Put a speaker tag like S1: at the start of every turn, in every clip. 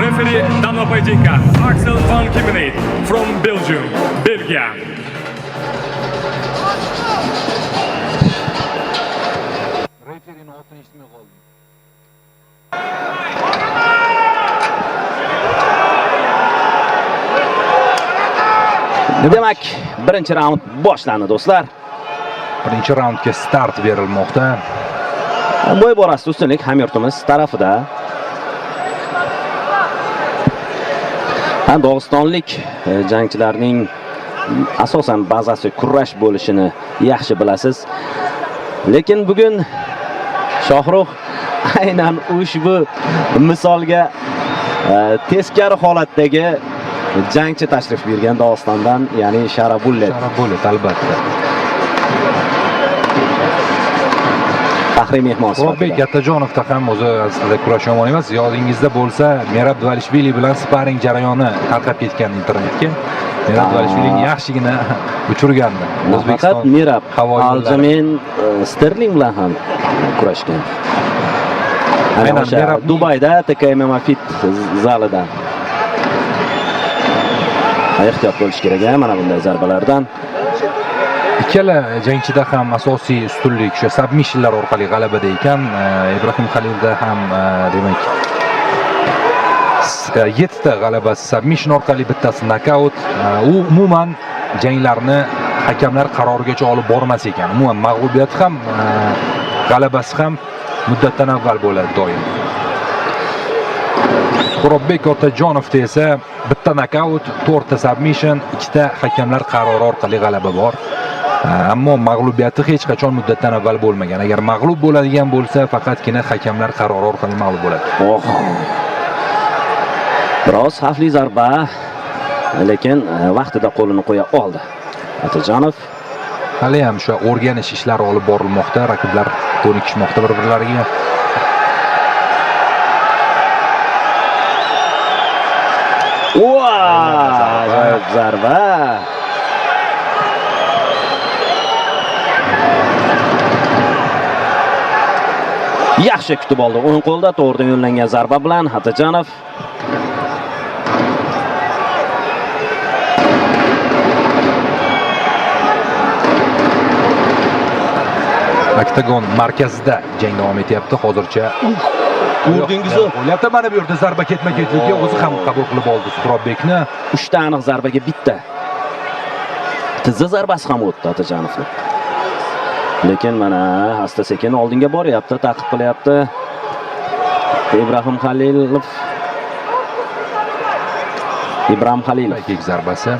S1: Referee danma pojedinka Axel van Kimmenet from Belgium, Belgia.
S2: Refereening otini eshitmay qoldim.
S3: Demak, birinchi raund boshlandi do'stlar.
S2: Birinchi raundga start berilmoqda.
S3: Bo'y borasida ustunlik hamyurtimiz tarafida. Dog'istonlik jangchilarning asosan bazasi kurash bo'lishini yaxshi bilasiz. Lekin bugun Shohrux aynan ushbu misolga teskari holatdagi jangchi tashrif buyurgan Dog'istondan, ya'ni Sharabullet.
S2: Sharabullet albatta.
S3: Faxriy mehmon
S2: Murodbek Kattajonovda ham o'zi aslida kurash yomon emas. Yodingizda bo'lsa, Merab Dvalishvili bilan sparing jarayoni tarqab ketgan internetga. Merab Dvalishvilining yaxshigina uchirgandi.
S3: O'zbekiston Merab Aljamain Sterling bilan ham kurashgan. Aynan Merab Dubayda TKMM Fit zalida. Ehtiyot bo'lish kerak mana bunday zarbalardan.
S2: Ikkala jangchida ham asosiy ustunlik o'sha submissionlar orqali g'alabada ekan. Ibrohim Halilda ham demak 7 ta g'alabasi submission orqali, bittasi nokaut. U umuman janglarni hakamlar qarorigacha olib bormas ekan. Umuman mag'lubiyati ham g'alabasi ham muddatdan avval bo'ladi doim. Murodbek Otajonovda esa bitta nokaut, 4 ta submission, 2 ta hakamlar qarori orqali g'alaba bor. Ammo mag'lubiyati hech qachon muddatdan avval bo'lmagan. Agar mag'lub bo'ladigan bo'lsa, faqatgina hakamlar qarori orqali mag'lub bo'ladi.
S3: Biroz xavfli zarba, lekin vaqtida qo'lini qo'ya oldi Otajonov.
S2: Hali ham o'sha o'rganish ishlari olib borilmoqda, raqiblar ko'nikishmoqda bir-birlariga.
S3: Ajoyib zarba. Yaxshi kutib oldi. O'ng qo'lda to'g'ridan yo'llangan zarba bilan Otajonov.
S2: Oktagon markazida jang davom etyapti hozircha.
S3: Ko'rdingizmi?
S2: O'ylabda mana bu yerda zarba ketma-ketlikka o'zi ham qabul qilib oldi Murodbekni.
S3: 3 ta aniq zarbaga bitta tizza zarbasi ham o'tdi Otajonovning. Lekin mana asta-sekin oldinga boryapti, ta'qib qilyapti Ibrohim Halilov.
S2: Ilk zarbasi.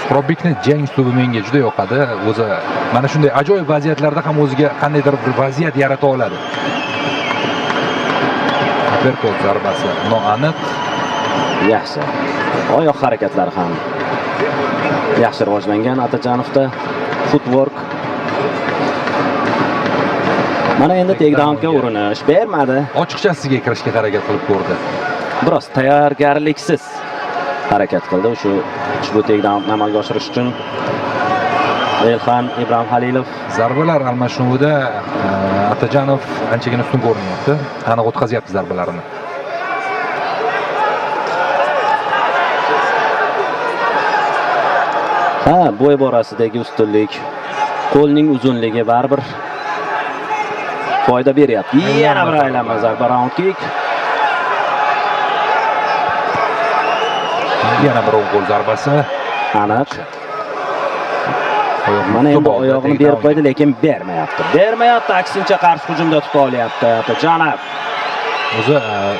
S2: Murodbekning jang uslubi menga juda yoqadi. O'zi mana shunday ajoyib vaziyatlarda ham o'ziga qandaydir bir vaziyat yarata oladi. Berkot zarbasi noaniq.
S3: Yaxshi. Oyoq harakatlari ham yaxshi rivojlangan Otajonovda. Footwork. Mana endi takedownga urinish bermadi.
S2: Ochiqchasiga kirishga harakat qilib ko'rdi.
S3: Biroz tayyorgarliksiz harakat qildi ushbu takedownni amalga oshirish uchun. Elxan Ibrohim Halilov
S2: zarbalar almashinuvida Otajonov anchagina ustun ko'rinyapti. Aniq o'tkazyapti zarbalarini.
S3: Bo'y borasidagi ustunlik, qo'lning uzunligi baribir foyda beryapti. Yana bir aylanma zarba, round kick.
S2: Yana bir qo'l zarbasi.
S3: Aniq. Mana endi oyog'ini berib qo'ydi, lekin bermayapti. Aksincha qarshi hujumda tuta olyapti Otajonov.
S2: O'zi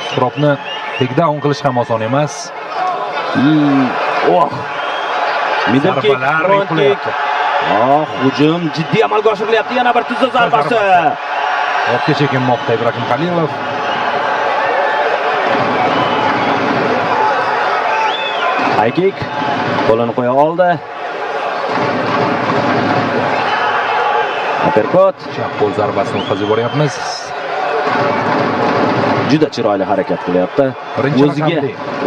S2: Suhropni takedown qilish ham oson emas.
S3: Middle kick, front kick. Hujum jiddiy amalga oshirilyapti. Yana bir tuzza zarbasi.
S2: Ortga chekinmoqda Ibrohim Halilov.
S3: High kick. Qo'lini qo'ya oldi. Uppercut.
S2: Chap qo'l zarbasini o'tkazib boryapmiz.
S3: Juda chiroyli harakat qilyapti.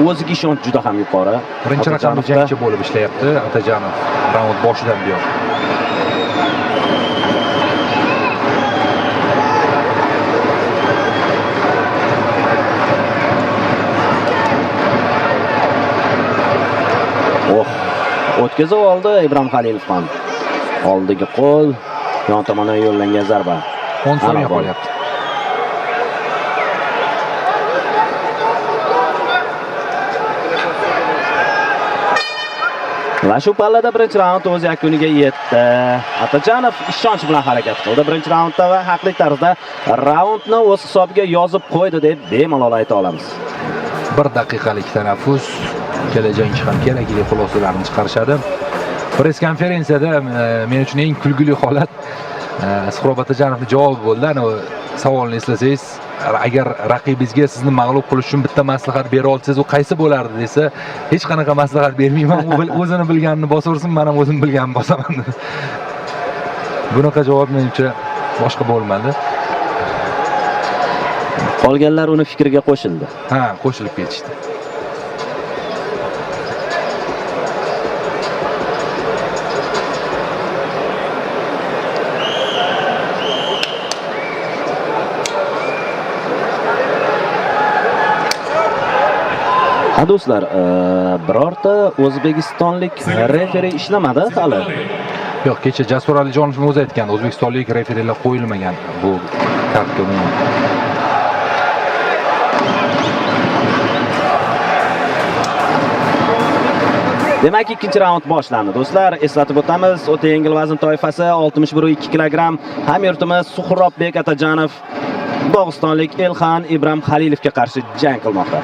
S3: O'ziga ishonch juda ham yuqori.
S2: Birinchi raqamli jangchi bo'lib ishlayapti Otajonov raund boshidan buyon.
S3: o'tkazib oldi Ibrohim Halilov ham. Oldiga qo'l, yon tomondan yo'llangan zarba.
S2: 10 soniya qolyapti.
S3: Va shu pallada birinchi raund o'z yakuniga yetdi. Atajonov ishonch bilan harakat qildi birinchi raundda va haqli tarzda raundni o'z hisobiga yozib qo'ydi deb bemalol ayta olamiz.
S2: 1 daqiqalik tanaffus, kelajakchi ham kerak deb xulosalarni chiqarishadi. Press konferensiyada men uchun eng kulgili holat Suhrob Atajonovning javobi bo'ldi. Ana savolni eslasangiz, agar raqibingizga sizni mag'lub qilish uchun bitta maslahat bera olsangiz, u qaysi bo'lardi desa, hech qanaqa maslahat bermayman. U o'zini bilganini bosaversin, men ham o'zim bilganimni bosaman. Bunaqa javob menimcha boshqa bo'lmadi.
S3: Qolganlar uni fikriga qo'shildi.
S2: Ha, qo'shilib ketishdi.
S3: Do'stlar, birorta o'zbekistonlik referi ishlamadi hali.
S2: Yo'q, kecha Jasur Alijonovning o'zi aytgan, o'zbekistonlik referilar qo'yilmagan bu kartga umuman.
S3: Demak, ikkinchi raund boshlandi. Do'stlar, eslatib o'tamiz, o'ta yengil vazn toifasi 61,2 kg. Hamyurtimiz Suhrobbek Atajonov Dog'istonlik Elxan Ibrohim Halilovga qarshi jang qilmoqda.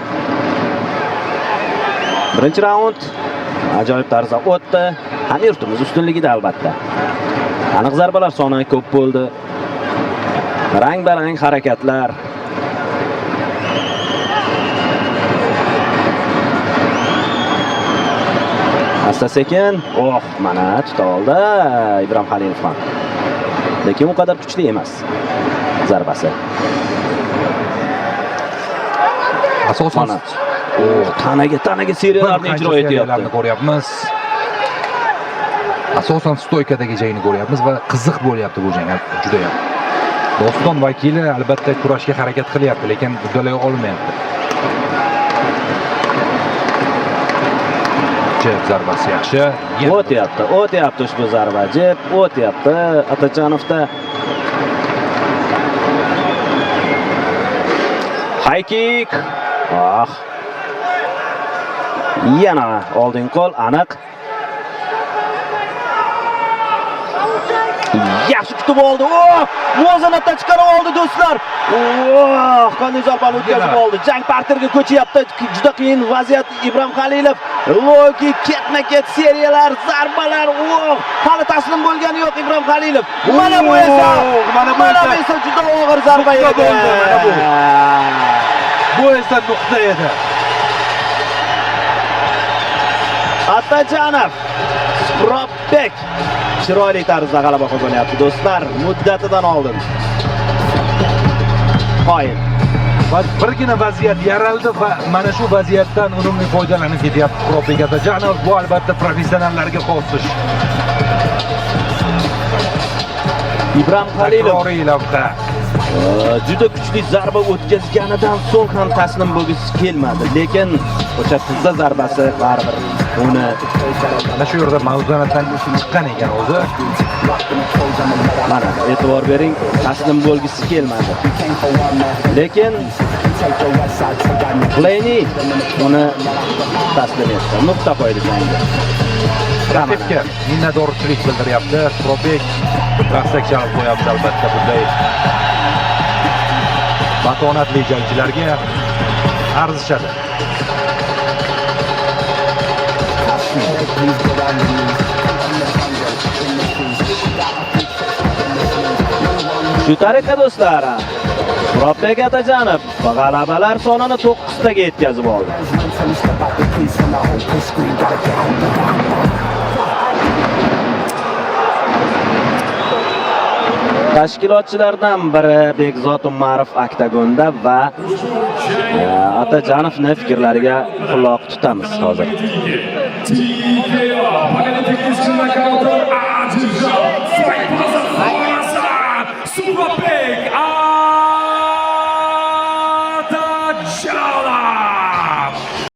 S3: Birinchi raund ajoyib tarzda o'tdi. Hamyurtimiz ustunligida albatta. Aniq zarbalar soni ko'p bo'ldi. Rang-barang harakatlar. Asta-sekin, mana tuta oldi Ibrohim Halilov ham. Lekin u qadar kuchli emas zarbasi.
S2: Asosan
S3: tanaga seriyalarni ijro etyapti.
S2: Ko'ryapmiz. Asosan stoykadagi jangni ko'ryapmiz va qiziq bo'lyapti bu jang juda ham. Doston vakili albatta kurashga harakat qilyapti, lekin uddalay olmayapti. Jeb zarbasi yaxshi.
S3: O'tyapti ushbu zarba. Jeb o'tyapti Atajonovda. High kick. Yana oldin qo'l aniq. Yaxshi kutib oldi. Muvozanatdan chiqarib oldi do'stlar. Qanday zarbani o'tkazib oldi. Jang parterga ko'chyapti. Juda qiyin vaziyat Ibrohim Halilov. Loki ketma-ket seriyalar, zarbalar. Hali taslim bo'lgani yo'q Ibrohim Halilov. Mana bu esa juda og'ir zarba edi.
S2: Bu esa nuqta edi.
S3: Atajonov Suhrobbek chiroyli tarzda g'alaba qozonyapti do'stlar, muddatidan oldin. Qoyil.
S2: Birgina vaziyat yaraldi va mana shu vaziyatdan unumli foydalanib ketyapti Suhrobbek Atajonov. Bu albatta professionallarga xos ish.
S3: Ibrohim Halilov juda kuchli zarba o'tkazganidan so'ng ham taslim bo'lgisi kelmadi, lekin o'sha tizza zarbasi baribir uni
S2: mana shu yerda mavzunatdan chiqqan ekan o'zi.
S3: Mana e'tibor bering, taslim bo'lgisi kelmadi. Lekin Pleni uni taslim etdi. Nuqta qo'ydi jangga.
S2: Raqibga minnatdorchilik bildiryapti. Suhrobbek raqsak chalib qo'yapti albatta bunday matonatli jangchilarga arzishadi.
S3: Shu tariqa do'stlar, Suhrobbek Atajonov g'alabalar sonini 9 taga yetkazib oldi. Tashkilotchilardan biri Bekzod Umarov oktagonda va Atajonovning fikrlariga quloq tutamiz hozir.
S1: Suhrobbek